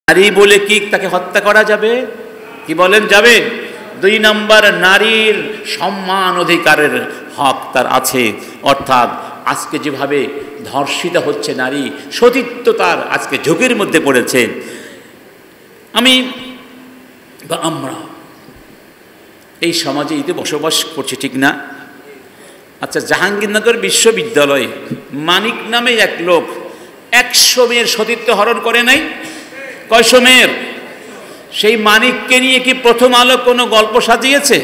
নারী বলে কি তাকে হত্যা করা যাবে? কি বলেন, যাবে? 2 নম্বর, নারীর সম্মান অধিকারের হক তার আছে। অর্থাৎ আজকে যেভাবে ধর্ষিত হচ্ছে নারী, সতীত্ব তার আজকে ঝুঁকির মধ্যে পড়েছে। আমি বা আমরা এই সমাজে ইতি বসবাস করছি, ঠিক না? আচ্ছা, জাহাঙ্গীরনগর বিশ্ববিদ্যালয়ে মানিক নামে এক লোক 100 মেয়ের সতীত্ব হরণ করে নাই? কয়শো মেয়ের? সেই মানিককে নিয়ে কি প্রথম আলো কোনো গল্প সাজিয়েছে?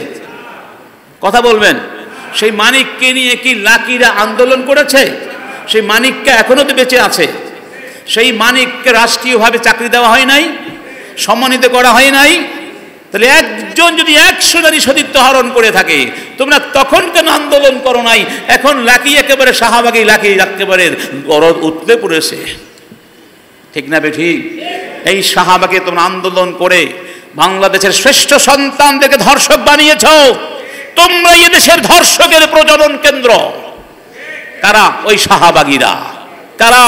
কথা বলবেন। সেই মানিককে নিয়ে কি লাকিরা আন্দোলন করেছে? সেই মানিককে এখনো তো বেঁচে আছে। সেই মানিককে রাষ্ট্রীয়ভাবে চাকরি দেওয়া হয় নাই, সম্মানিত করা হয় নাই। তাহলে একজন যদি 100 নারী সতীত্ব হরণ করে থাকে, তোমরা তখন কেন আন্দোলন করো নাই? এখন লাকি একেবারে শাহবাগী লাকি একেবারে গরদ উঠতে পড়েছে, ঠিক না বেঠিক? এই শাহবাগে তোমরা আন্দোলন করে বাংলাদেশের শ্রেষ্ঠ সন্তানদেরকে ধর্ষক বানিয়েছ। তোমরা এই দেশের ধর্ষকের প্রজনন কেন্দ্র। কারা? ওই শাহবাগীরা। কারা?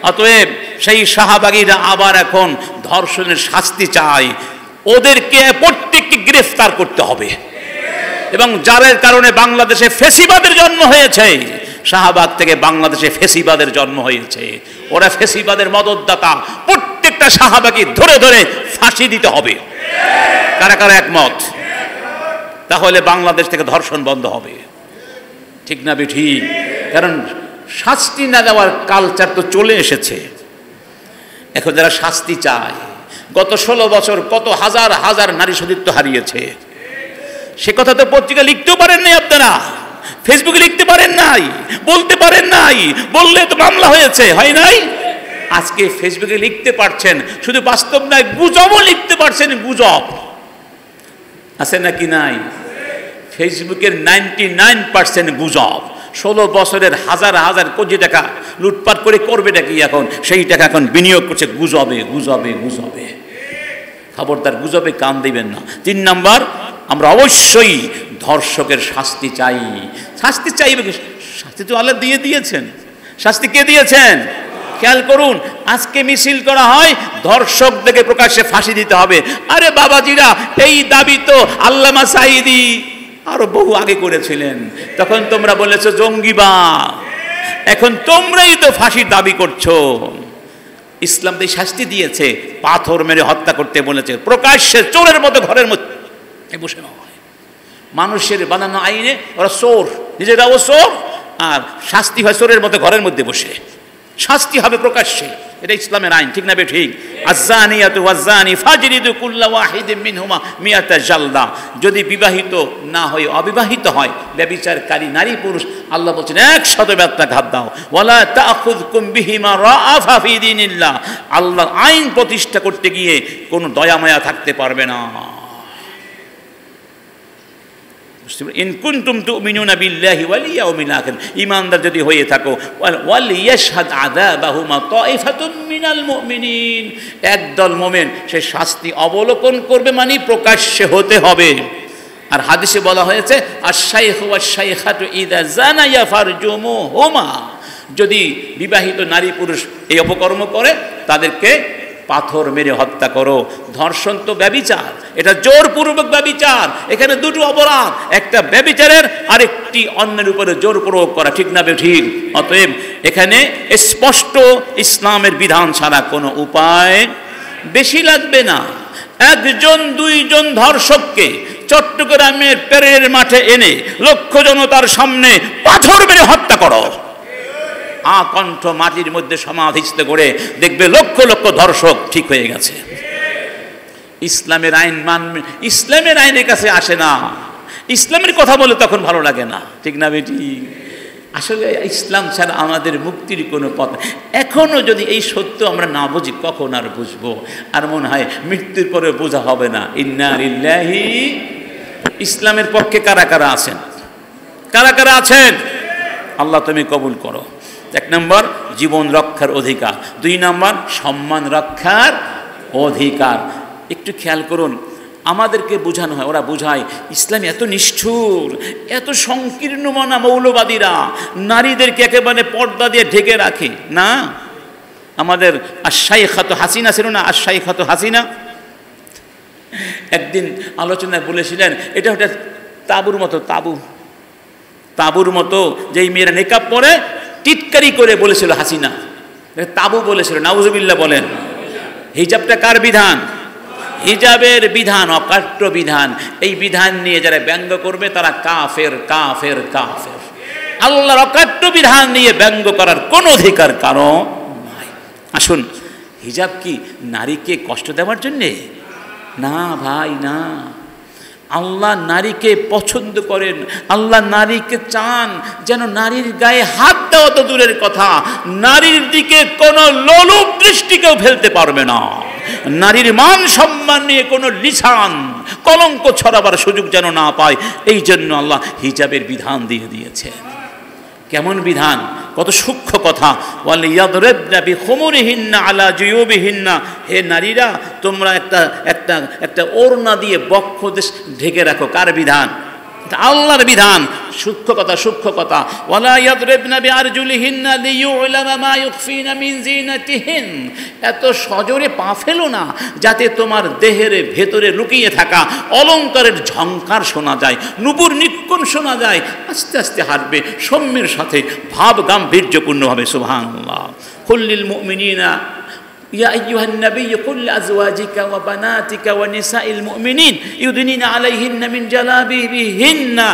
অতএব সেই শাহবাগীরা আবার এখন ধর্ষণের শাস্তি চায়। ওদেরকে প্রত্যেককে গ্রেফতার করতে হবে। এবং যার কারণে বাংলাদেশে ফেসিবাদের জন্ম হয়েছে, শাহবাগ থেকে বাংলাদেশে ফেসিবাদের জন্ম হয়েছে। ওরা ফেসিবাদের মদতদাতা। প্রত্যেকটা শাহবাগী ধরে ধরে ফাঁসি দিতে হবে। কারা কারা একমত? তাহলে বাংলাদেশ থেকে ধর্ষণ বন্ধ হবে, ঠিক না বেঠিক? কারণ শাস্তি না দেওয়ার কালচার তো চলে এসেছে। এখন যারা শাস্তি চায়, গত 16 বছর কত হাজার হাজার নারী সতীত্ব হারিয়েছে, সে কথা তো পত্রিকা লিখতেও পারেন নাই আপনারা, ফেসবুকে লিখতে পারেন নাই, বলতে পারেন নাই। বললে তো মামলা হয়েছে, হয় নাই? আজকে ফেসবুকে লিখতে পারছেন, শুধু বাস্তব নয়, গুজবও লিখতে পারছেন। গুজব আছে নাকি নাই? ফেসবুকের 99% গুজব। 16 বছরের হাজার হাজার কোটি টাকা লুটপাট করে করবে নাকি এখন? সেই টাকা এখন বিনিয়োগ করছে গুজবে গুজবে গুজবে। খবরদার, গুজবে কান দিবেন না। 3 নম্বর, আমরা অবশ্যই ধর্ষকের শাস্তি চাই। শাস্তি চাইবে, শাস্তি তো আল্লাহ দিয়ে দিয়েছেন। শাস্তি কে দিয়েছেন? খেয়াল করুন, আজকে মিছিল করা হয় ধর্ষকদেরকে প্রকাশ্যে ফাঁসি দিতে হবে। আরে বাবাজিরা, এই দাবি তো আল্লামা সাঈদী আরো বহু আগে করেছিলেন। তখন তোমরা বলেছো জঙ্গিবাদ, এখন তোমরাই তো ফাঁসির দাবি করছো। ইসলাম তো শাস্তি দিয়েছে, পাথর মেরে হত্যা করতে বলেছে। প্রকাশ্যে চোরের মতো ঘরের মধ্যে বসে নেওয়া হয়। মানুষের বানানো আইনে ওরা চোর, নিজেরাও চোর, আর শাস্তি হয় চোরের মতো ঘরের মধ্যে বসে। শাস্তি হবে প্রকাশ্যে, এটা ইসলামের আইন, ঠিক না বেঠিক? আয-যানিয়াতু ওয়াজ-যানি ফাজরিদু কুল্লা ওয়াহিদিন মিনহুমা মিয়াতা জালদা। যদি বিবাহিত না হয়, অবিবাহিত হয়, ব্যভিচারকারী নারী পুরুষ, আল্লাহ বলছেন 100 বেত্রাঘাত দাও। ওয়ালা তা'খুযকুম বিহিমা রাআফা ফি দীনিল্লাহ। আল্লাহর আইন প্রতিষ্ঠা করতে গিয়ে কোনো দয়া মায়া থাকতে পারবে না। ইন কুনতুম তুমিনুনা বিল্লাহি ওয়াল ইয়াউমিল আখির, ঈমানদার যদি হয়ে থাকো, ওয়াল ইয়াশহাদ আযাবাহুমা তাইফাতুম মিনাল মুমিনিন। একদল মুমিন সে শাস্তি অবলোকন করবে, মানে প্রকাশ্যে হতে হবে। আর হাদিসে বলা হয়েছে আশ-শাইখু ওয়াশ-শাইখাতু ইযা জানায়া ফারজুমুহুমা। যদি বিবাহিত নারী পুরুষ এই অপকর্ম করে, তাদেরকে পাথর মেরে হত্যা করো। ধর্ষণ তো ব্যভিচার, এটা জোরপূর্বক ব্যভিচার। এখানে দুটো অপরাধ, একটা ব্যভিচারের, আরেকটি অন্যের উপরে জোর প্রয়োগ করা, ঠিক না বেঠিক? অতএব এখানে স্পষ্ট ইসলামের বিধান ছাড়া কোনো উপায় বেশি লাগবে না। 1 2 জন ধর্ষককে চট্টগ্রামের পেরের মাঠে এনে লক্ষ জনতার সামনে পাথর মেরে হত্যা করো, কণ্ঠ মাটির মধ্যে সমাধিস্থ করে দেখবে লক্ষ লক্ষ ধর্ষক ঠিক হয়ে গেছে। ইসলামের আইন মানবে, ইসলামের আইনের কাছে আসে না। ইসলামের কথা বলে তখন ভালো লাগে না, ঠিক না বেটি? আসলে ইসলাম ছাড়া আমাদের মুক্তির কোনো পথ। এখনো যদি এই সত্য আমরা না বুঝি, কখন আর বুঝবো? আর মনে হয় মৃত্যুর পরে বোঝা হবে না। ইন্না লিল্লাহি। ইসলামের পক্ষে কারা কারা আছেন? কারা কারা আছেন? আল্লাহ তুমি কবুল করো। 1 নম্বর, জীবন রক্ষার অধিকার। 2 নম্বর, সম্মান রক্ষার অধিকার। একটু খেয়াল করুন, আমাদেরকে বোঝানো হয়, ওরা বোঝায় ইসলাম এত নিষ্ঠুর, এত সংকীর্ণ মনা মৌলবাদীরা নারীদেরকে একেবারে পর্দা দিয়ে ঢেকে রাখে। না, আমাদের আশ-শাইখাতু হাসিনা ছিল না, আশ-শাইখাতু হাসিনা, একদিন আলোচনায় বলেছিলেন এটা ওটা তাঁবুর মতো, তাঁবুর মতো যেই মেয়েরা নেকাব পরে টিটকারি করে বলেছিল হাসিনা, তাঁবু বলেছিল। নাউজুবিল্লাহ বলেন। হিজাবটা কার বিধান? হিজাবের বিধান অকাট্য বিধান। এই বিধান নিয়ে যারা ব্যঙ্গ করবে তারা কাফের, কাফের, কাফের। আল্লাহর অকাট্য বিধান নিয়ে ব্যঙ্গ করার কোনো অধিকার কারো নাই। আসুন, হিজাব কি নারীকে কষ্ট দেওয়ার জন্যে? না ভাই, না। আল্লাহ নারীকে পছন্দ করেন, আল্লাহ নারীকে চান যেন নারীর গায়ে হাত দেওয়া তো দূরের কথা, নারীর দিকে কোনো লোলুপ দৃষ্টিকেও ফেলতে পারবে না। নারীর মান সম্মান নিয়ে কোনো লিসান কলঙ্ক ছড়াবার সুযোগ যেন না পায়, এই জন্য আল্লাহ হিজাবের বিধান দিয়ে দিয়েছে। কেমন বিধান, কত সূক্ষ্ম কথা। ওয়ালিয়াদরিবনা বিখুমুরিহিন্না আলা জুয়ুবিহিন্না, হে নারীরা তোমরা একটা ওড়না দিয়ে বক্ষ দেশ ঢেকে রাখো। কার বিধান? আল্লাহর বিধান। সূক্ষ্ম কথা, সূক্ষ্ম কথা। ওয়ালা ইয়াদরিবনা বিআরজুলিহিন্না লিইউলামা মা ইউখফিনা মিন জিনাতিহিন, এত সজোরে পা ফেলো না যাতে তোমার দেহের ভেতরে লুকিয়ে থাকা অলংকারের ঝংকার শোনা যায়, নূপুর নিক্কণ শোনা যায়। আস্তে আস্তে হাঁটবে, সৌম্যের সাথে, ভাব গাম্ভীর্যপূর্ণভাবে। সুবহানাল্লাহ। কুল্লিল মুমিনিনা ইয়া আইয়ুহান নাবিয়্যু কুল লিআজওয়াজিকা ওয়া বানাতিকা ওয়া নিসাইল মুমিনিন ইউদনিনা আলাইহিন্না মিন জালাবিবিহিন্না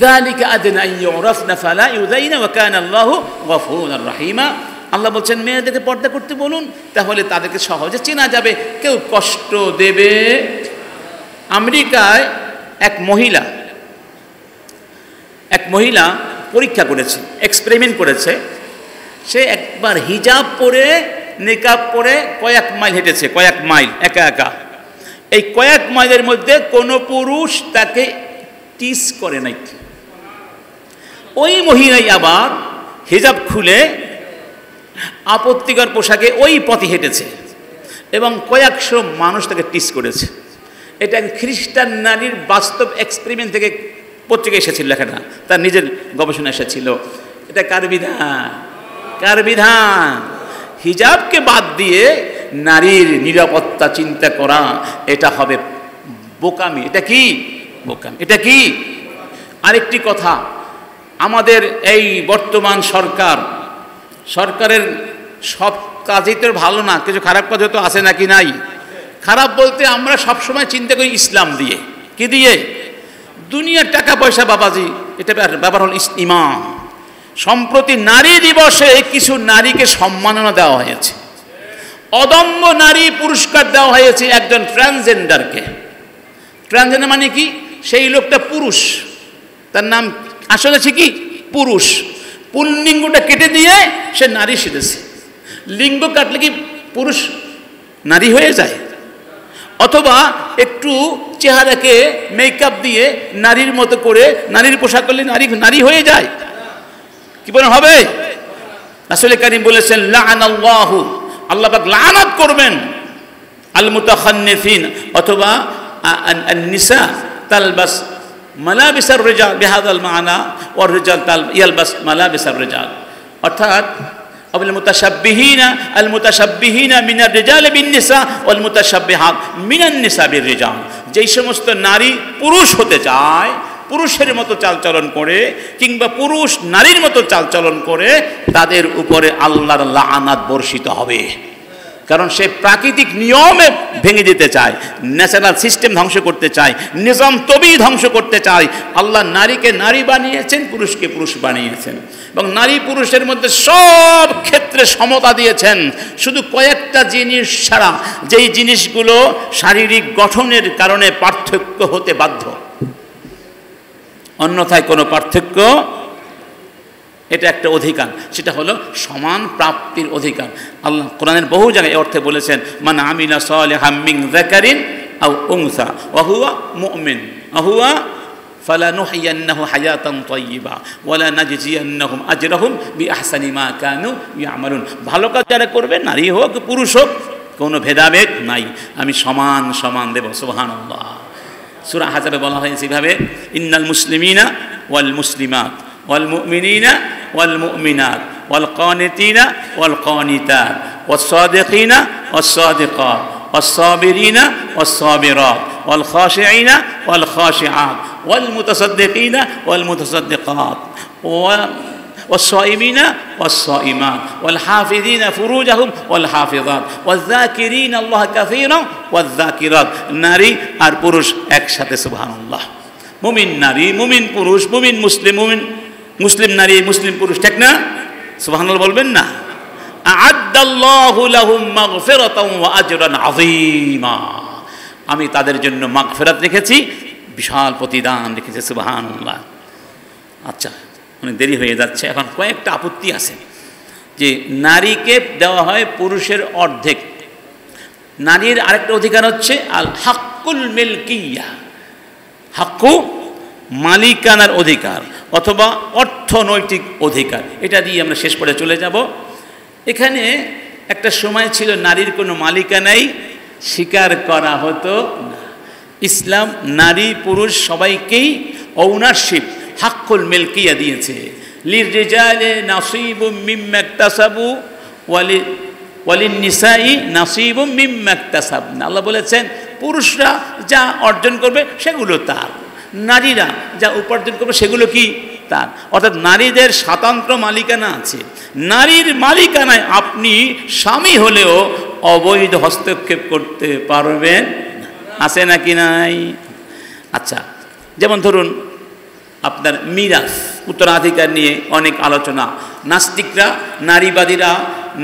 যালিকা আদনা আন ইউরাফনা ফালা ইউযাইনা ওয়া কানা আল্লাহু গফুরার রহিমা। আল্লাহ বলছেন মেয়েদেরকে পর্দা করতে বলুন, তাহলে তাদেরকে সহজে চেনা যাবে, কেউ কষ্ট দেবে। আমেরিকায় এক মহিলা পরীক্ষা করেছে, এক্সপেরিমেন্ট করেছে। সে একবার হিজাব পরে নিকাব পরে কয়েক মাইল হেঁটেছে, কয়েক মাইল একা একা। এই কয়েক মাইলের মধ্যে কোনো পুরুষ তাকে টিস করে নাই। ওই মহিলাই আবার হিজাব খুলে আপত্তিকর পোশাকে ওই পথে হেঁটেছে এবং কয়েকশো মানুষ তাকে টিস করেছে। এটা খ্রিস্টান নারীর বাস্তব এক্সপেরিমেন্ট থেকে পত্রিকা এসেছিল, লেখাটা তার নিজের গবেষণা এসেছিল। এটা কার বিধান? কার বিধান? হিজাবকে বাদ দিয়ে নারীর নিরাপত্তা চিন্তা করা, এটা হবে বোকামি। এটা কি বোকামি? এটা কি? আরেকটি কথা, আমাদের এই বর্তমান সরকারের সব কাজই তো ভালো না, কিছু খারাপ কাজও তো আছে নাকি নাই? খারাপ বলতে আমরা সবসময় চিন্তা করি ইসলাম দিয়ে। কি দিয়ে? দুনিয়ার টাকা পয়সা বাবাজি, এটা ব্যাপার হল ইমান। সম্প্রতি নারী দিবসে কিছু নারীকে সম্মাননা দেওয়া হয়েছে, অদম্য নারী পুরস্কার দেওয়া হয়েছে একজন ট্রান্সজেন্ডারকে। ট্রান্সজেন্ডার মানে কি? সেই লোকটা পুরুষ, তার নাম আসলে আছে কি পুরুষ, পুল্লিঙ্গটা কেটে দিয়ে সে নারী সেজেছে। লিঙ্গ কাটলে কি পুরুষ নারী হয়ে যায়? অথবা একটু চেহারাকে মেকআপ দিয়ে নারীর মতো করে নারীর পোশাক করলে নারী হয়ে যায়? কি বলেন হবে? রাসূল কারীম বলেছেন লাআনাল্লাহু, আল্লাহ পাক লাআনাত করবেন আল মুতাখান্নিফিন, অথবা আন-নিসা তালবাস মালাবিসার রিজাল বিহাদাল মানা ওয়ার রিজাল ইয়ালবাস মালাবিসার রিজাল, অর্থাৎ আল মুতাশাব্বিহিনা মিনার রিজাল বিন নিসা ওয়াল মুতাশাব্বিহাত মিনান নিসা বির রিজাল। যেই সমস্ত নারী পুরুষ হতে চায়, পুরুষের মতো চালচলন করে কিংবা পুরুষ নারীর মতো চালচলন করে, তাদের উপরে আল্লাহর লাআনাত বর্ষিত হবে। কারণ সে প্রাকৃতিক নিয়মে ভেঙে দিতে চায়, ন্যাচারাল সিস্টেম ধ্বংস করতে চায়, নিজাম তবি ধ্বংস করতে চায়। আল্লাহ নারীকে নারী বানিয়েছেন, পুরুষকে পুরুষ বানিয়েছেন এবং নারী পুরুষের মধ্যে সব ক্ষেত্রে সমতা দিয়েছেন। শুধু কয়েকটা জিনিস ছাড়া, যেই জিনিসগুলো শারীরিক গঠনের কারণে পার্থক্য হতে বাধ্য, অন্যথায় কোনো পার্থক্য। এটা একটা অধিকার, সেটা হলো সমান প্রাপ্তির অধিকার। আল্লাহ কোরআনের বহু জায়গায় অর্থে বলেছেন মান আমিলা সালিহাম মিন যাকারিন আও উনসা ওয়া হুয়া মুমিন ওয়া হুয়া ফালানুহইয়ান্নাহু হায়াতান তাইয়্যিবা ওয়া লা নাজজিয়ান্নাহুম আজরাহুম বিআহসানি মা কানু ইয়ামালুন। ভালো কাজ যারা করবে, নারী হোক পুরুষ হোক, কোনো ভেদাভেদ নাই, আমি সমান দেব। সুবহানাল্লাহ। সূরা আহজাবে বলা হয়েছে এভাবে, ইন্নাল মুসলিমিনা ওয়াল মুসলিমাত ওয়াল মুমিনিনা ওয়াল মুমিনাত ওয়াল কানিতিনা ওয়াল কানিতাত ওয়াস সাদিকিনা ওয়াস সাদিকাত ওয়াস সাবিরিনা ওয়াস সাবিরাত ওয়াল খাশিঈনা ওয়াল খাশিআত ওয়াল মুতাসাদ্দিকিনা ওয়াল মুতাসাদ্দিকাত والصائمين والصائمات والحافظين فروجهم والحافظات والذاكرين الله كثيرا والذاكرات নারী আর পুরুষ একসাথে সুবহানাল্লাহ মুমিন নারী মুমিন পুরুষ মুমিন মুসলিম মুসলিম নারী মুসলিম পুরুষ ঠিক না সুবহানাল্লাহ বলবেন না আ'আদ্দাল্লাহু লাহুম মাগফিরাতাও ওয়া আজরান আযীমা আমি তাদের জন্য মাগফিরাত রেখেছি বিশাল প্রতিদান রেখেছি সুবহানাল্লাহ আচ্ছা অনেক দেরি হয়ে যাচ্ছে এখন কয়েকটা আপত্তি আছে যে নারীকে দেওয়া হয় পুরুষের অর্ধেক নারীর আরেকটা অধিকার হচ্ছে আল হাক্কুল মিলকিয়া হাক্কু মালিকানার অধিকার অথবা অর্থনৈতিক অধিকার এটা দিয়ে আমরা শেষ করে চলে যাব এখানে একটা সময় ছিল নারীর কোনো মালিকানাই স্বীকার করা হতো না ইসলাম নারী পুরুষ সবাইকেই ওনারশিপ হাক্কুল মিলকিয়া দিয়েছে লিররিজালি নাসীবুম মিম্মা ইকতাসাবু ওয়ালিন-নিসাই নাসীবুম মিম্মা ইকতাসাবনা আল্লাহ বলেছেন পুরুষরা যা অর্জন করবে সেগুলো তার নারীরা যা উপার্জন করবে সেগুলো কি তার অর্থাৎ নারীদের স্বতন্ত্র মালিকানা আছে নারীর মালিকানায় আপনি স্বামী হলেও অবৈধ হস্তক্ষেপ করতে পারবেন আছে নাকি নাই আচ্ছা যেমন ধরুন আপনার মিরাস উত্তরাধিকার নিয়ে অনেক আলোচনা নাস্তিকরা নারীবাদীরা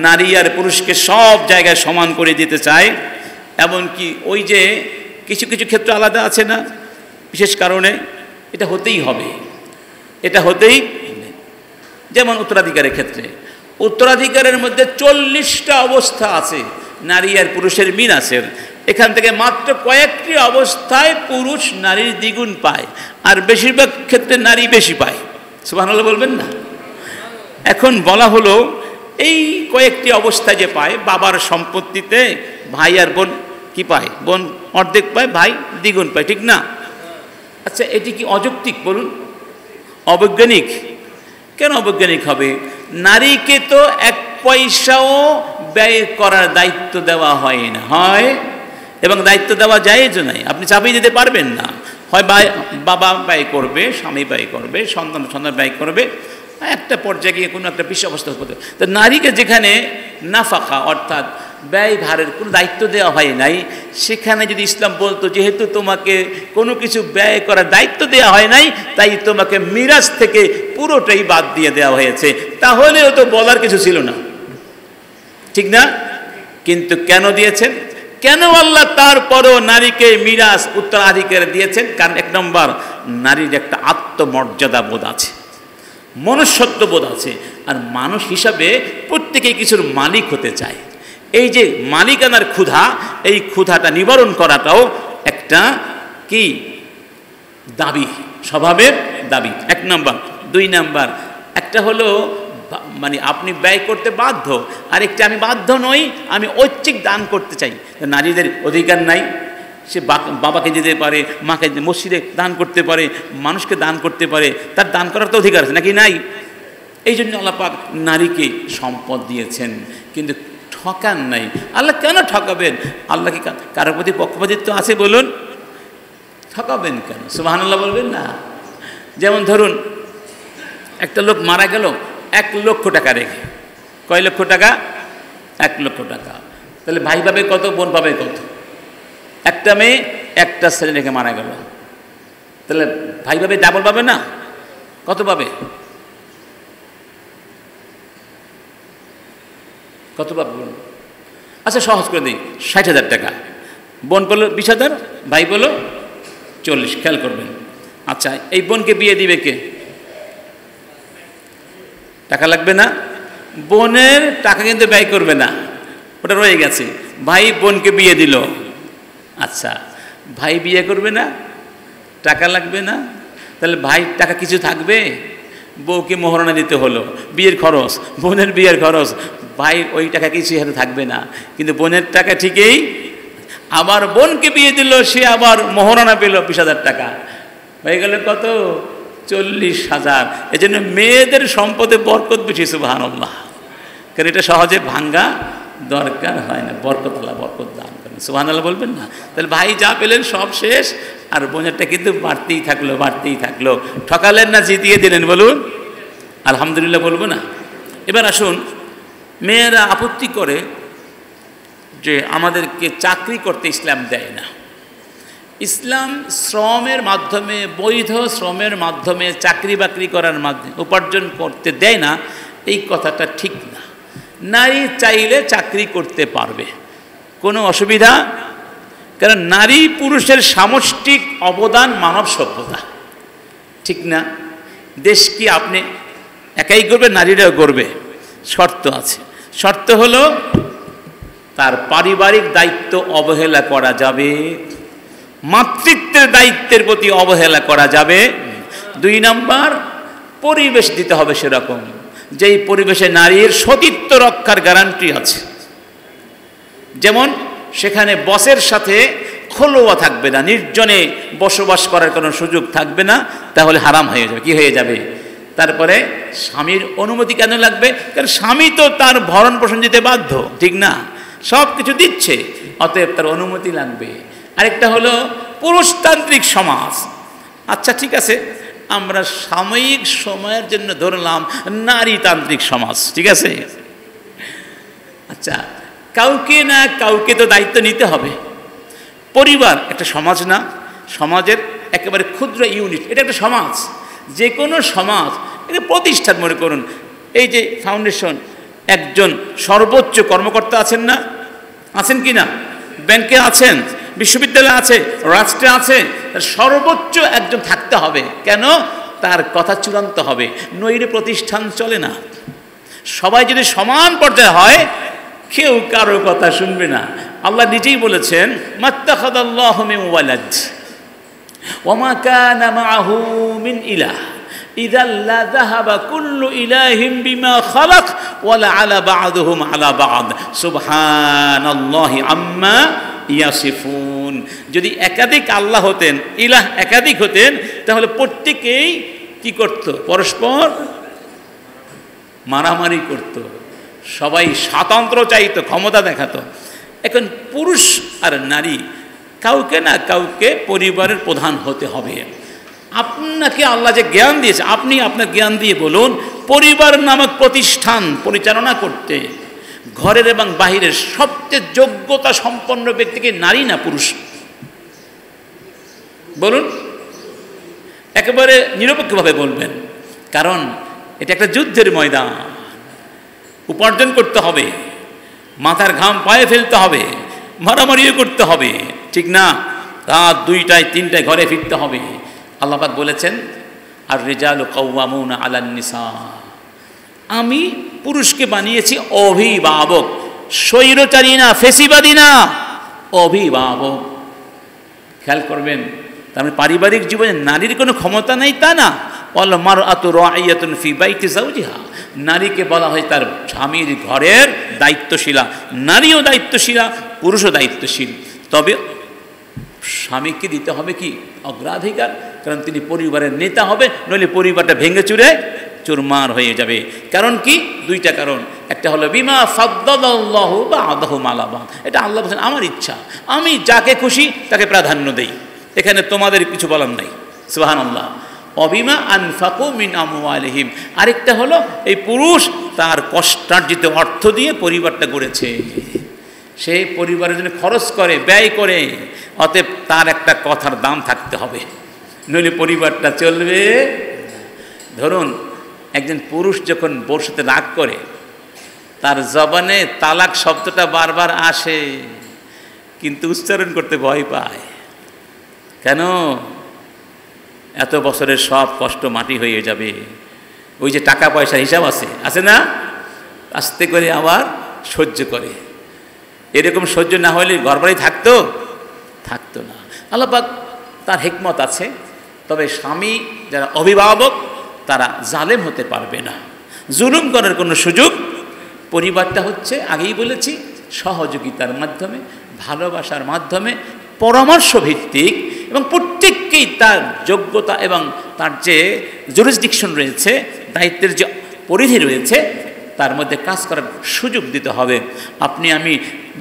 নারী আর পুরুষকে সব জায়গায় সমান করে দিতে চায় এমনকি ওই যে কিছু কিছু ক্ষেত্রে আলাদা আছে না বিশেষ কারণে এটা হতেই হবে এটা হতেই যেমন উত্তরাধিকারের ক্ষেত্রে উত্তরাধিকারের মধ্যে 40টা অবস্থা আছে নারী আর পুরুষের মিরাসের এখান থেকে মাত্র কয়েকটি অবস্থায় পুরুষ নারীর দ্বিগুণ পায় আর বেশিরভাগ ক্ষেত্রে নারী বেশি পায় সুবহানাল্লাহ বলবেন না এখন বলা হলো এই কয়েকটি অবস্থায় যে পায় বাবার সম্পত্তিতে ভাই আর বোন কি পায় বোন অর্ধেক পায় ভাই দ্বিগুণ পায় ঠিক না আচ্ছা এটি কি অযৌক্তিক বলুন অবৈজ্ঞানিক কেন অবৈজ্ঞানিক হবে নারীকে তো এক পয়সাও ব্যয় করার দায়িত্ব দেওয়া হয় না হয় এবং দায়িত্ব দেওয়া জায়েজ নাই আপনি চাপিয়ে দিতে পারবেন না হয় বাবা ব্যয় করবে স্বামী ব্যয় করবে সন্তান ব্যয় করবে একটা পর্যায়ে গিয়ে কোনো একটা বিশ্ব অবস্থা হতে তো নারীকে যেখানে নাফাকা অর্থাৎ ব্যয় ভারের কোনো দায়িত্ব দেওয়া হয় নাই সেখানে যদি ইসলাম বলতো যেহেতু তোমাকে কোনো কিছু ব্যয় করার দায়িত্ব দেওয়া হয় নাই তাই তোমাকে মিরাস থেকে পুরোটাই বাদ দিয়ে দেওয়া হয়েছে তাহলেও তো বলার কিছু ছিল না ঠিক না কিন্তু কেন দিয়েছেন কেন আল্লাহ তারপরও নারীকে মিরাস উত্তরাধিকার দিয়েছেন কারণ এক নম্বর নারীর একটা আত্মমর্যাদা বোধ আছে মনুষ্যত্ব বোধ আছে আর মানুষ হিসাবে প্রত্যেকেই কিছুর মালিক হতে চায় এই যে মালিকানার ক্ষুধা এই ক্ষুধাটা নিবারণ করাটাও একটা কি দাবি স্বভাবের দাবি এক নম্বর দুই নম্বর একটা হলো মানে আপনি ব্যয় করতে বাধ্য আরেকটা আমি বাধ্য নই আমি ঐচ্ছিক দান করতে চাই নারীদের অধিকার নাই সে বাবাকে দিতে পারে মাকে মসজিদে দান করতে পারে মানুষকে দান করতে পারে তার দান করার তো অধিকার আছে নাকি নাই এই জন্য আল্লাহ পাক নারীকে সম্পদ দিয়েছেন কিন্তু ঠকান নাই আল্লাহ কেন ঠকাবেন আল্লাহ কি কারোর প্রতি পক্ষপাতিত্ব আছে বলুন ঠকাবেন কেন সুবহানাল্লাহ বলবেন না যেমন ধরুন একটা লোক মারা গেল 1 লক্ষ টাকা রেখে কয় লক্ষ টাকা 1 লক্ষ টাকা তাহলে ভাই পাবে কত বোন পাবে কত একটা মেয়ে একটা ছেলে রেখে মারা গেল তাহলে ভাই পাবে ডাবল পাবে না কত পাবে কত পাবে বলুন আচ্ছা সহজ করে দিই 60,000 টাকা বোন বললো 20,000 ভাই বললো 40 খেয়াল করবেন আচ্ছা এই বোনকে বিয়ে দিবে কে টাকা লাগবে না বোনের টাকা কিন্তু ব্যয় করবে না ওটা রয়ে গেছে ভাই বোনকে বিয়ে দিল আচ্ছা ভাই বিয়ে করবে না টাকা লাগবে না তাহলে ভাই টাকা কিছু থাকবে বউকে মোহরানা দিতে হলো বিয়ের খরচ বোনের বিয়ের খরচ ভাই ওই টাকা কিছু হাতে থাকবে না কিন্তু বোনের টাকা ঠিকই আবার বোনকে বিয়ে দিল সে আবার মোহরানা পেল 20,000 টাকা হয়ে গেল কত 40,000। এজন্য মেয়েদের সম্পদে বরকত বেশি, সুবহানাল্লাহ। কারণ এটা সহজে ভাঙ্গা দরকার হয় না। বরকত আল্লাহ বরকত দান করেন, সুবহানাল্লাহ বলবেন না? তাহলে ভাই যা পেলেন সব শেষ, আর বোনেরটা কিন্তু বাড়তেই থাকলো, বাড়তেই থাকলো। ঠকালেন না জিতিয়ে দিলেন? বলুন আলহামদুলিল্লাহ, বলবো না? এবার আসুন, মেয়েরা আপত্তি করে যে আমাদেরকে চাকরি করতে ইসলাম দেয় না। ইসলাম শ্রমের মাধ্যমে, বৈধ শ্রমের মাধ্যমে চাকরি বাকরি করার মাধ্যমে উপার্জন করতে দেয় না, এই কথাটা ঠিক না। নারী চাইলে চাকরি করতে পারবে, কোনো অসুবিধা। কারণ নারী পুরুষের সামষ্টিক অবদান মানব সভ্যতা, ঠিক না? দেশ কি আপনি একাই করবে? নারীরাও করবে। শর্ত আছে। শর্ত হলো তার পারিবারিক দায়িত্ব অবহেলা করা যাবে, মাতৃত্বের দায়িত্বের প্রতি অবহেলা করা যাবে। 2 নম্বর, পরিবেশ দিতে হবে সেরকম যেই পরিবেশে নারীর সতীত্ব রক্ষার গ্যারান্টি আছে। যেমন সেখানে বসের সাথে খোলোয়া থাকবে না, নির্জনে বসবাস করার কোনো সুযোগ থাকবে না, তাহলে হারাম হয়ে যাবে। কি হয়ে যাবে? তারপরে স্বামীর অনুমতি কেন লাগবে? কারণ স্বামী তো তার ভরণ পোষণ দিতে বাধ্য, ঠিক না? সব কিছু দিচ্ছে, অতএব তার অনুমতি লাগবে। আরেকটা হলো পুরুষতান্ত্রিক সমাজ। আচ্ছা ঠিক আছে, আমরা সাময়িক সময়ের জন্য ধরলাম নারীতান্ত্রিক সমাজ, ঠিক আছে? আচ্ছা, কাউকে না কাউকে তো দায়িত্ব নিতে হবে। পরিবার একটা সমাজ না? সমাজের একেবারে ক্ষুদ্র ইউনিট, এটা একটা সমাজ। যে কোনো সমাজ, এটা প্রতিষ্ঠান মনে করুন। এই যে ফাউন্ডেশন, একজন সর্বোচ্চ কর্মকর্তা আছেন না? আছেন কি না? ব্যাংকে আছেন, বিশ্ববিদ্যালয়ে আছে, রাষ্ট্রে আছে। সর্বোচ্চ একজন থাকতে হবে। কেন? তার কথা চূড়ান্ত হবে, নইলে প্রতিষ্ঠান চলে না। সবাই যদি সমান পর্যায়ে হয়, কেউ কারো কথা শুনবে না। আল্লাহ নিজেই বলেছেন, মাত্তাখাদাল্লাহু মিন ওয়ালাদ ওয়া মা কানা মাআহু মিন ইলাহ ইযাল লা যাহাবা কুল্লু ইলাহিন বিমা খালাক ওয়া লা আলা বা'দুহুম আলা বা'দ সুবহানাল্লাহি আম্মা ইয়াসিফুন। যদি একাধিক আল্লাহ হতেন, ইলাহ একাধিক হতেন, তাহলে প্রত্যেকেই কি করত? পরস্পর মারামারি করত, সবাই স্বাতন্ত্র্য চাইতো, ক্ষমতা দেখাতো। এখন পুরুষ আর নারী কাউকে না কাউকে পরিবারের প্রধান হতে হবে। আপনাকে আল্লাহ যে জ্ঞান দিয়েছে, আপনি আপনার জ্ঞান দিয়ে বলুন, পরিবার নামক প্রতিষ্ঠান পরিচালনা করতে ঘরের এবং বাহিরের সবচেয়ে যোগ্যতা সম্পন্ন ব্যক্তিকে নারী না পুরুষ? বলুন, একেবারে নিরপেক্ষভাবে বলবেন। কারণ এটা একটা যুদ্ধের ময়দান, উপার্জন করতে হবে, মাথার ঘাম পায়ে ফেলতে হবে, মারামারিও করতে হবে, ঠিক না? রাত 2টায় 3টায় ঘরে ফিরতে হবে। আল্লাহ পাক বলেছেন, আর রিজালু কাওয়ামুনা আলান নিসা। আমি পুরুষকে বানিয়েছি অভিভাবক, স্বৈরচারী না, ফেসিবাদী না, অভিভাবক। খেয়াল করবেন, তার মানে পারিবারিক জীবনে নারীর কোনো ক্ষমতা নেই তা না। ওয়াল মারআতু রাইয়াতুন ফি বাইতি যাওজিহা। নারীকে বলা হয় তার স্বামীর ঘরের দায়িত্বশীলা। নারীও দায়িত্বশীলা, পুরুষও দায়িত্বশীল। তবে স্বামীকে দিতে হবে কি? অগ্রাধিকার। কারণ তিনি পরিবারের নেতা হবে, নইলে পরিবারটা ভেঙে চুরে চুরমার হয়ে যাবে। কারণ কি? 2টা কারণ। একটা হলো বিমা ফাদ্দালাল্লাহু বা'দাহুম আলা বা'দ। এটা আল্লাহ বলেন, আমার ইচ্ছা, আমি যাকে খুশি তাকে প্রাধান্য দেই, এখানে তোমাদের কিছু বলার নাই। সুবহানাল্লাহ। অবিমা আনফাকু মিন আমওয়ালিহিম। আরেকটা হলো এই পুরুষ তার কষ্টার্জিত অর্থ দিয়ে পরিবারটা গড়েছে, সে পরিবারের জন্য খরচ করে, ব্যয় করে, অতএব তার একটা কথার দাম থাকতে হবে, নইলে পরিবারটা চলবে। ধরুন একজন পুরুষ যখন বউর সাথে রাগ করে, তার জবানে তালাক শব্দটা বারবার আসে, কিন্তু উচ্চারণ করতে ভয় পায়। কেন? এত বছরের সব কষ্ট মাটি হয়ে যাবে। ওই যে টাকা পয়সার হিসাব আছে না, আস্তে করে আবার সহ্য করে। এরকম সহ্য না হলে ঘরবাড়ি থাকতো না। আল্লাহ পাক তার হিকমত আছে। তবে স্বামী যারা অভিভাবক তারা জালেম হতে পারবে না, জুলুম করার কোনো সুযোগ। পরিবারটা হচ্ছে, আগেই বলেছি, সহযোগিতার মাধ্যমে, ভালোবাসার মাধ্যমে, পরামর্শ ভিত্তিক, এবং প্রত্যেক প্রত্যেককেই তার যোগ্যতা এবং তার যে জুরিসডিকশন রয়েছে, দায়িত্বের যে পরিধি রয়েছে, তার মধ্যে কাজ করার সুযোগ দিতে হবে। আপনি আমি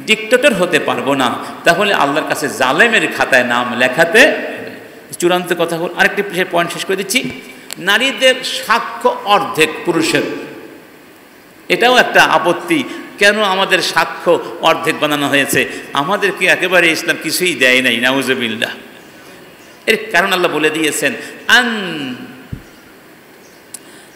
ডিক্টেটর হতে পারবো না, তাহলে আল্লাহর কাছে জালেমের খাতায় নাম লেখাতে। চূড়ান্ত কথা হল, আরেকটি পয়েন্ট শেষ করে দিচ্ছি, নারীদের সাক্ষ্য অর্ধেক পুরুষের। এটাও একটা আপত্তি, কেন আমাদের সাক্ষ্য অর্ধেক বানানো হয়েছে? আমাদেরকে একেবারে ইসলাম কিছুই দেয় নাই, নাউজুবিল্লাহ। এর কারণ আল্লাহ বলে দিয়েছেন, আন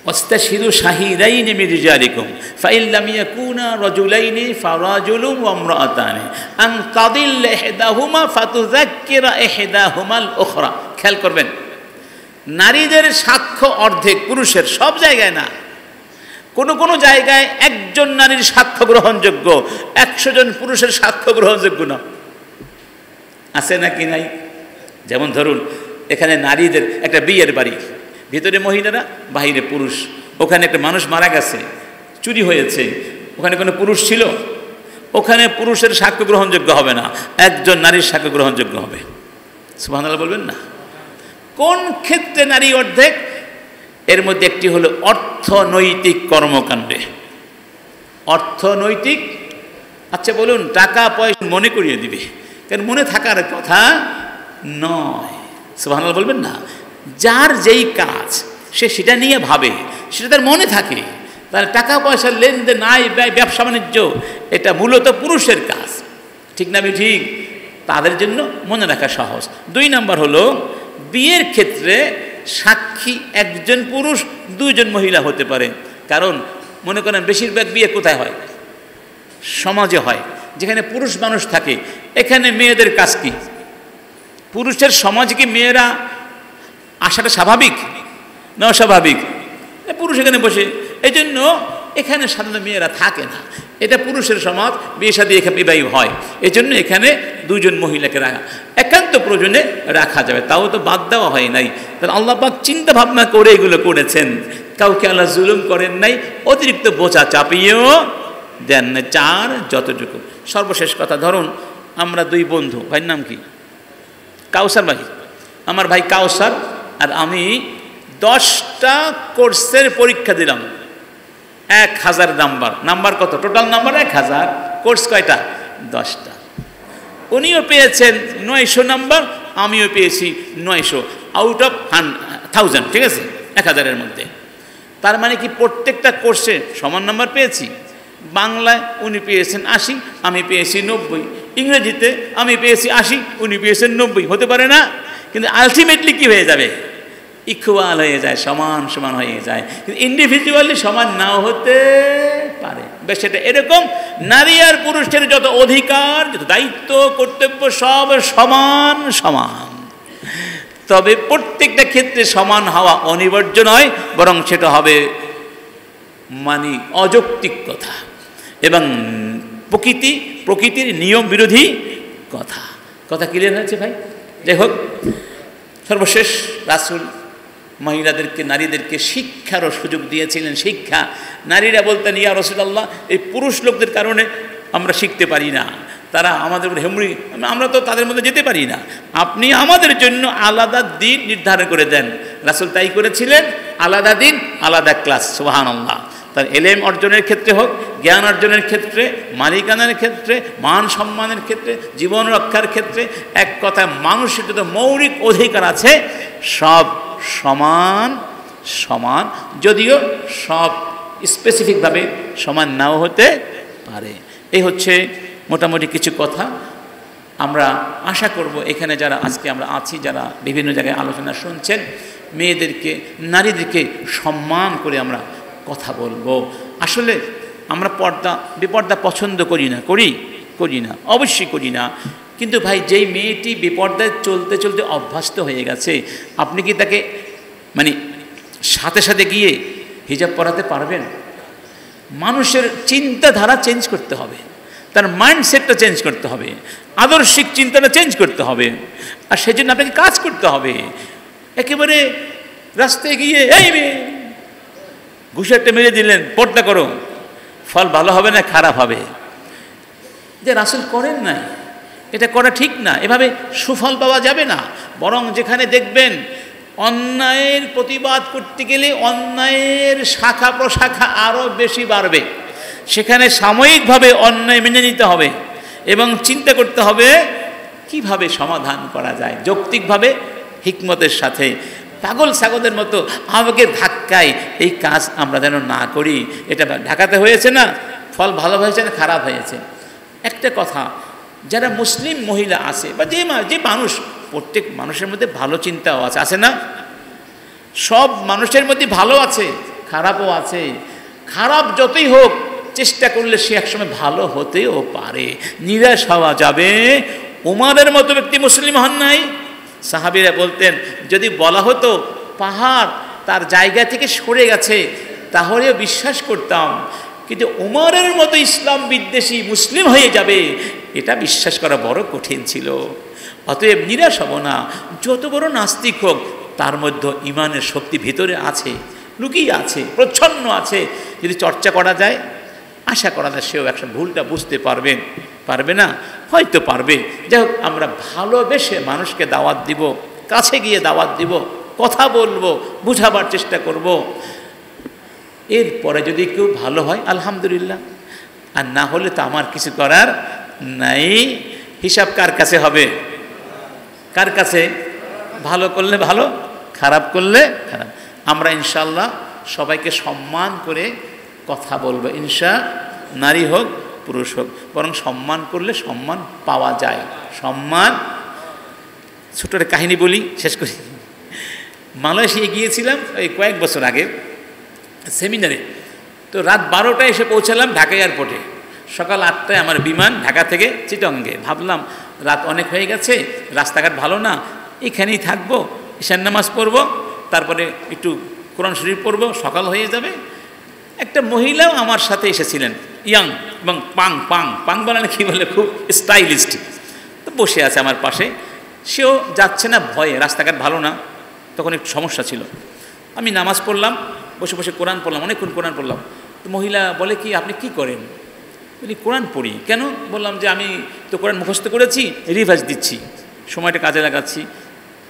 ওয়াস্তাশহিদু শাহিদাইনি মিন রিজালিকুম ফাইন লাম ইয়াকুনা রাজুলাইনি ফারাজুলুন ওয়া ইমরাআতানি আন তাদিল্লা ইহদাহুমা ফাতুযাক্কিরা ইহদাহুমাল উখরা। খেয়াল করবেন, নারীদের সাক্ষ্য অর্ধেক পুরুষের, সব জায়গায় না। কোনো জায়গায় একজন নারীর সাক্ষ্য গ্রহণযোগ্য, 100 জন পুরুষের সাক্ষ্য গ্রহণযোগ্য না। আছে নাকি নাই? যেমন ধরুন, এখানে নারীদের একটা বিয়ের বাড়ি, ভিতরে মহিলারা, বাহিরে পুরুষ। ওখানে একটা মানুষ মারা গেছে, চুরি হয়েছে, ওখানে কোনো পুরুষ ছিল? ওখানে পুরুষের সাক্ষ্য গ্রহণযোগ্য হবে না, একজন নারীর সাক্ষ্য গ্রহণযোগ্য হবে। সুবহানাল্লাহ বলবেন না? কোন ক্ষেত্রে নারী অর্ধেক? এর মধ্যে একটি হলো অর্থনৈতিক কর্মকাণ্ডে। অর্থনৈতিক, আচ্ছা বলুন, টাকা পয়সা মনে করিয়ে দিবে, কারণ মনে থাকার কথা নয়। সুবহানাল্লাহ বলবেন না? যার যেই কাজ সে সেটা নিয়ে ভাবে, সেটা তার মনে থাকে, তার টাকা পয়সার লেনদেন, আয় ব্যয়, ব্যবসা বাণিজ্য, এটা মূলত পুরুষের কাজ। ঠিক না? ঠিক, তাদের জন্য মনে রাখা সহজ। 2 নম্বর হলো, বিয়ের ক্ষেত্রে সাক্ষী একজন পুরুষ, 2 জন মহিলা হতে পারে। কারণ মনে করেন বেশিরভাগ বিয়ে কোথায় হয়? সমাজে হয়, যেখানে পুরুষ মানুষ থাকে। এখানে মেয়েদের কাজ কি? পুরুষের সমাজে কি মেয়েরা আসাটা স্বাভাবিক না অস্বাভাবিক? পুরুষ এখানে বসে, এই জন্য এখানে সাধারণত মেয়েরা থাকে না। এটা পুরুষের সমাজ, বিয়ে শাদী এখানে বিবাহ হয়, এই জন্য এখানে 2 জন মহিলাকে রাখা একান্ত প্রয়োজনে রাখা যাবে, তাও তো বাদ দেওয়া হয় নাই। তাহলে আল্লাহ পাক চিন্তা ভাবনা করে এগুলো করেছেন। কাউকে আল্লাহ জুলুম করেন নাই, অতিরিক্ত বোঝা চাপিয়েও দেন না, 4 যতটুকু। সর্বশেষ কথা, ধরুন আমরা 2 বন্ধু, ভাইয়ের নাম কি? কাউসার ভাই। আমার ভাই কাউসার আর আমি 10টা কোর্সের পরীক্ষা দিলাম, 1000 নাম্বার। নাম্বার কত? টোটাল নাম্বার 1000, কোর্স কয়টা? 10টা। উনিও পেয়েছেন 900 নাম্বার, আমিও পেয়েছি 900 আউট অফ 1000, ঠিক আছে, 1000-এর মধ্যে। তার মানে কি প্রত্যেকটা কোর্সে সমান নাম্বার পেয়েছি? বাংলায় উনি পেয়েছেন 80, আমি পেয়েছি 90। ইংরেজিতে আমি পেয়েছি 80, উনি পেয়েছেন 90। হতে পারে না? কিন্তু আলটিমেটলি কি হয়ে যাবে? ইকুয়াল হয়ে যায়, সমান সমান হয়ে যায়। কিন্তু ইন্ডিভিজুয়ালি সমান নাও হতে পারে। বেশ, সেটা এরকম নারী আর পুরুষের যত অধিকার, যত দায়িত্ব, কর্তব্য, সব সমান সমান। তবে প্রত্যেকটা ক্ষেত্রে সমান হওয়া অনিবার্য নয়, বরং সেটা হবে মানে অযৌক্তিক কথা এবং প্রকৃতির নিয়ম বিরোধী কথা। কথা ক্লিয়ার হয়েছে ভাই? যাই হোক, সর্বশেষ রাসূল মহিলাদেরকে, নারীদেরকে শিক্ষারও সুযোগ দিয়েছিলেন। শিক্ষা, নারীরা বলতেন, ইয়া রাসূলুল্লাহ, এই পুরুষ লোকদের কারণে আমরা শিখতে পারি না, তারা আমাদের হেমরি, আমরা তো তাদের মধ্যে যেতে পারি না, আপনি আমাদের জন্য আলাদা দিন নির্ধারণ করে দেন। রাসূল তাই করেছিলেন, আলাদা দিন, আলাদা ক্লাস। সুবহানাল্লাহ। তার এলেম অর্জনের ক্ষেত্রে হোক, জ্ঞান অর্জনের ক্ষেত্রে, মালিকানার ক্ষেত্রে, মান সম্মানের ক্ষেত্রে, জীবন রক্ষার ক্ষেত্রে, এক কথায় মানুষের যত মৌলিক অধিকার আছে সব সমান সমান, যদিও সব স্পেসিফিকভাবে সমান নাও হতে পারে। এই হচ্ছে মোটামুটি কিছু কথা। আমরা আশা করব এখানে যারা আজকে আমরা আছি, যারা বিভিন্ন জায়গায় আলোচনা শুনছেন, মেয়েদেরকে, নারীদেরকে সম্মান করে আমরা কথা বলবো। আসলে আমরা বিপর্দা পছন্দ করি না, অবশ্যই করি না। কিন্তু ভাই, যেই মেয়েটি বিপর্দায় চলতে চলতে অভ্যস্ত হয়ে গেছে, আপনি কি তাকে মানে সাথে সাথে গিয়ে হিজাব পরাতে পারবেন? মানুষের চিন্তাধারা চেঞ্জ করতে হবে, তার মাইন্ডসেটটা চেঞ্জ করতে হবে, আদর্শিক চিন্তাটা চেঞ্জ করতে হবে, আর সেজন্য আপনাকে কাজ করতে হবে। একেবারে রাস্তায় গিয়ে এই মেয়ে ঘুষারটা মেরে দিলেন, পর্দা করো, ফল ভালো হবে না খারাপ হবে, যে রাসূল করেন নাই। এটা করা ঠিক না, এভাবে সুফল পাওয়া যাবে না। বরং যেখানে দেখবেন অন্যায়ের প্রতিবাদ করতে গেলে অন্যায়ের শাখা প্রশাখা আরও বেশি বাড়বে, সেখানে সাময়িকভাবে অন্যায় মেনে নিতে হবে এবং চিন্তা করতে হবে কিভাবে সমাধান করা যায় যৌক্তিকভাবে, হিকমতের সাথে। পাগল ছাগলের মতো আবেগের ধাক্কায় এই কাজ আমরা যেন না করি। এটা ঢাকাতে হয়েছে না, ফল ভালো হয়েছে না খারাপ হয়েছে। একটা কথা, যারা মুসলিম মহিলা আছে বা যে মানুষ, প্রত্যেক মানুষের মধ্যে ভালো চিন্তাও আছে না? সব মানুষের মধ্যে ভালো আছে, খারাপও আছে। খারাপ যতই হোক চেষ্টা করলে সে একসময় ভালো হতেও পারে, নিরাশ হওয়া যাবে। উমারের মতো ব্যক্তি মুসলিম হন নাই। সাহাবীরা বলতেন যদি বলা হতো পাহাড় তার জায়গা থেকে সরে গেছে তাহলেও বিশ্বাস করতাম, কিন্তু উমরের মতো ইসলাম বিদ্বেষী মুসলিম হয়ে যাবে এটা বিশ্বাস করা বড় কঠিন ছিল। অতএব নিরাশ হব না। যত বড় নাস্তিক হোক তার মধ্যে ইমানের শক্তি ভিতরে আছে, লুকিয়ে আছে, প্রচ্ছন্ন আছে। যদি চর্চা করা যায় আশা করা যায় সেও একটা ভুলটা বুঝতে পারবে না, হয়তো পারবে। যাই হোক, আমরা ভালোবেসে মানুষকে দাওয়াত দিব, কাছে গিয়ে দাওয়াত দিব, কথা বলবো, বুঝাবার চেষ্টা করব। এরপরে যদি কেউ ভালো হয় আলহামদুলিল্লাহ, আর না হলে তো আমার কিছু করার নাই। হিসাব কার কাছে হবে? কার কাছে? ভালো করলে ভালো, খারাপ করলে খারাপ। আমরা ইনশাআল্লাহ সবাইকে সম্মান করে কথা বলবো, নারী হোক পুরুষ হোক, বরং সম্মান করলে সম্মান পাওয়া যায়। সম্মান, ছোট একটা কাহিনী বলি, শেষ করি। মালয়েশিয়া গিয়েছিলাম এই কয়েক বছর আগে সেমিনারে। তো রাত 12টায় এসে পৌঁছালাম ঢাকা এয়ারপোর্টে। সকাল 8টায় আমার বিমান ঢাকা থেকে চিটংগে। ভাবলাম রাত অনেক হয়ে গেছে, রাস্তাঘাট ভালো না, এখানেই থাকবো, ঈশান নামাজ পড়বো, তারপরে একটু কোরআন শরীফ পড়বো, সকাল হয়ে যাবে। একটা মহিলাও আমার সাথে এসেছিলেন, ইয়াং এবং পাং বানালে কী বলে, খুব স্টাইলিস্ট। তো বসে আছে আমার পাশে, সেও যাচ্ছে না ভয়ে, রাস্তাঘাট ভালো না, তখন একটু সমস্যা ছিল। আমি নামাজ পড়লাম, বসে বসে কোরআন পড়লাম, অনেকক্ষণ কোরআন পড়লাম। তো মহিলা বলে কি আপনি কি করেন? বলি কোরআন পড়ি। কেন? বললাম যে আমি তো কোরআন মুখস্থ করেছি, রিভাইজ দিচ্ছি, সময়টা কাজে লাগাচ্ছি।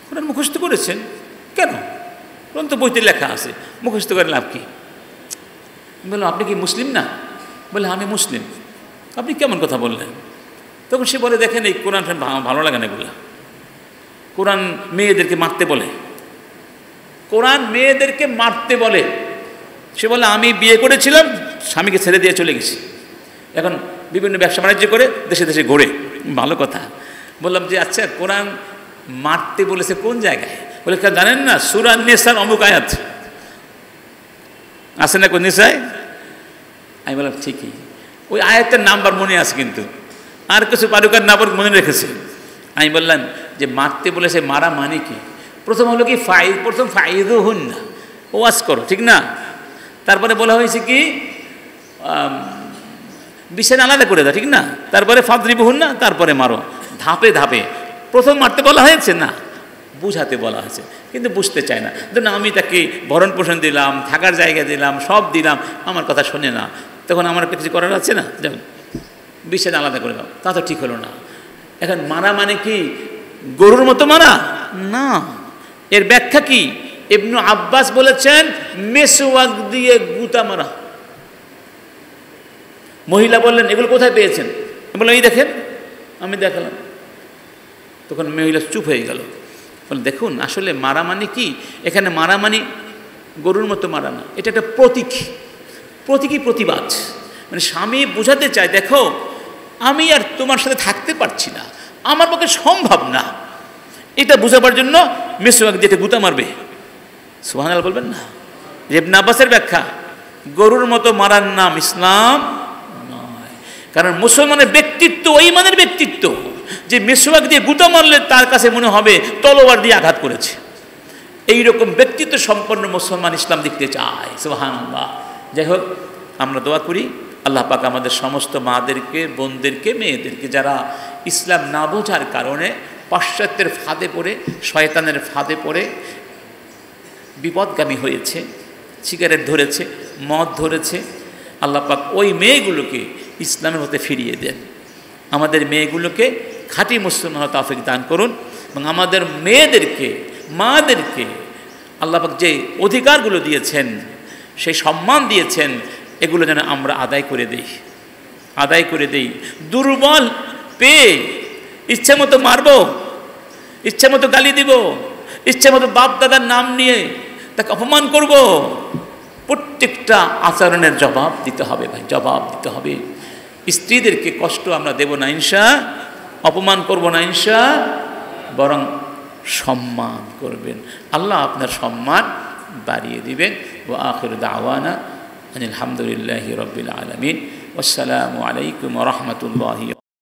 কোরআন মুখস্থ করেছেন? কেন? কোরআন তো বইতে লেখা আছে, মুখস্থ করে লাভ কি? বললাম আপনি কি মুসলিম না? বলে আমি মুসলিম। আপনি কেমন কথা বললেন? তখন সে বলে দেখেন এই কোরআন ভালো লাগে না, এগুলো কোরআন মেয়েদেরকে মারতে বলে, কোরআন মেয়েদেরকে মারতে বলে। সে বলে আমি বিয়ে করেছিলাম, স্বামীকে ছেড়ে দিয়ে চলে গেছি, এখন বিভিন্ন ব্যবসা বাণিজ্য করে দেশে দেশে ঘোরে। ভালো কথা। বললাম যে আচ্ছা কোরআন মারতে বলেছে কোন জায়গায়? বলে জানেন না, সূরা নিসার অমুক আয়াত আছে না কোন নিসায়? আমি বললাম ঠিকই, ওই আয়াতের নাম্বার মনে আছে, কিন্তু আর কিছু পারুকার নাম্বার মনে রেখেছে। আমি বললাম যে মারতে বলেছে, মারা মানে কি? প্রথম হলো কি প্রথম ফাইদু হুন না, ওয়াজ করো, ঠিক না? তারপরে বলা হয়েছে কি বিছানা আলাদা করে দাও, ঠিক না? তারপরে ফাদরিবু হুন না, তারপরে মারো, ধাপে ধাপে। প্রথম মারতে বলা হয়েছে না, বুঝাতে বলা হয়েছে, কিন্তু বুঝতে চায় না। ধরুন আমি তাকে ভরণ পোষণ দিলাম, থাকার জায়গা দিলাম, সব দিলাম, আমার কথা শোনে না, তখন আমার কিছু করার আছে না? যেমন বিছানা আলাদা করে দাও, তা তো ঠিক হলো না। এখন মারা মানে কি গরুর মতো মারা? না। এর ব্যাখ্যা কি? ইবনু আব্বাস বলেছেন মেসওয়াক দিয়ে গুতা মারা। মহিলা বললেন এগুলো কোথায় পেয়েছেন? বললাম এই দেখেন। আমি দেখালাম, তখন মহিলা চুপ হয়ে গেল। বলে দেখুন আসলে মারা মানে কি, এখানে মারা মানে গরুর মতো মারা না, এটা একটা প্রতীকী প্রতিবাদ। মানে স্বামী বোঝাতে চায় দেখো আমি আর তোমার সাথে থাকতে পারছি না, আমার পক্ষে সম্ভব না, এটা বোঝাবার জন্য মেসওয়াক দিয়ে গুতা মারবে। সুবহানাল্লাহ বলবেন না? ইবনে আব্বাসের ব্যাখ্যা, গরুর মতো মারার নাম ইসলাম নয়। কারণ মুসলমানের ব্যক্তিত্ব ওই মানের ব্যক্তিত্ব যে মেসওয়াক দিয়ে গুতা মারলে তার কাছে মনে হবে তলোয়ার দিয়ে আঘাত করেছে। এইরকম ব্যক্তিত্ব সম্পন্ন মুসলমান ইসলাম দেখতে চায়। সুবহানাল্লাহ। যাই হোক, আমরা দোয়া করি আল্লাহ পাক আমাদের সমস্ত মাদেরকে, বোনদেরকে, মেয়েদেরকে যারা ইসলাম না বোঝার কারণে পাশ্চাত্যের ফাঁদে পড়ে, শয়তানের ফাঁদে পড়ে বিপদগামী হয়েছে, সিগারেট ধরেছে, মদ ধরেছে, আল্লাহ পাক ওই মেয়েগুলোকে ইসলামের মধ্যে ফিরিয়ে দেন। আমাদের মেয়েগুলোকে খাঁটি মুসলিম হওয়ার তৌফিক দান করুন। এবং আমাদের মেয়েদেরকে, মাদেরকে আল্লাহ পাক যে অধিকারগুলো দিয়েছেন, সেই সম্মান দিয়েছেন, এগুলো যেন আমরা আদায় করে দেই। দুর্বল পেয়ে ইচ্ছে মতো মারব, ইচ্ছে মতো গালি দিব, ইচ্ছে মতো বাপ দাদার নাম নিয়ে তাকে অপমান করব, প্রত্যেকটা আচরণের জবাব দিতে হবে ভাই, জবাব দিতে হবে। স্ত্রীদেরকে কষ্ট আমরা দেব না ইনশা, অপমান করব না ইনশা, বরং সম্মান করবেন। আল্লাহ আপনার সম্মান বাড়িয়ে দিবেন। ওয়া আখিরু দাওয়ানা আলহামদুলিল্লাহি রাব্বিল আলামিন। আসসালামু আলাইকুম ওয়া রাহমাতুল্লাহি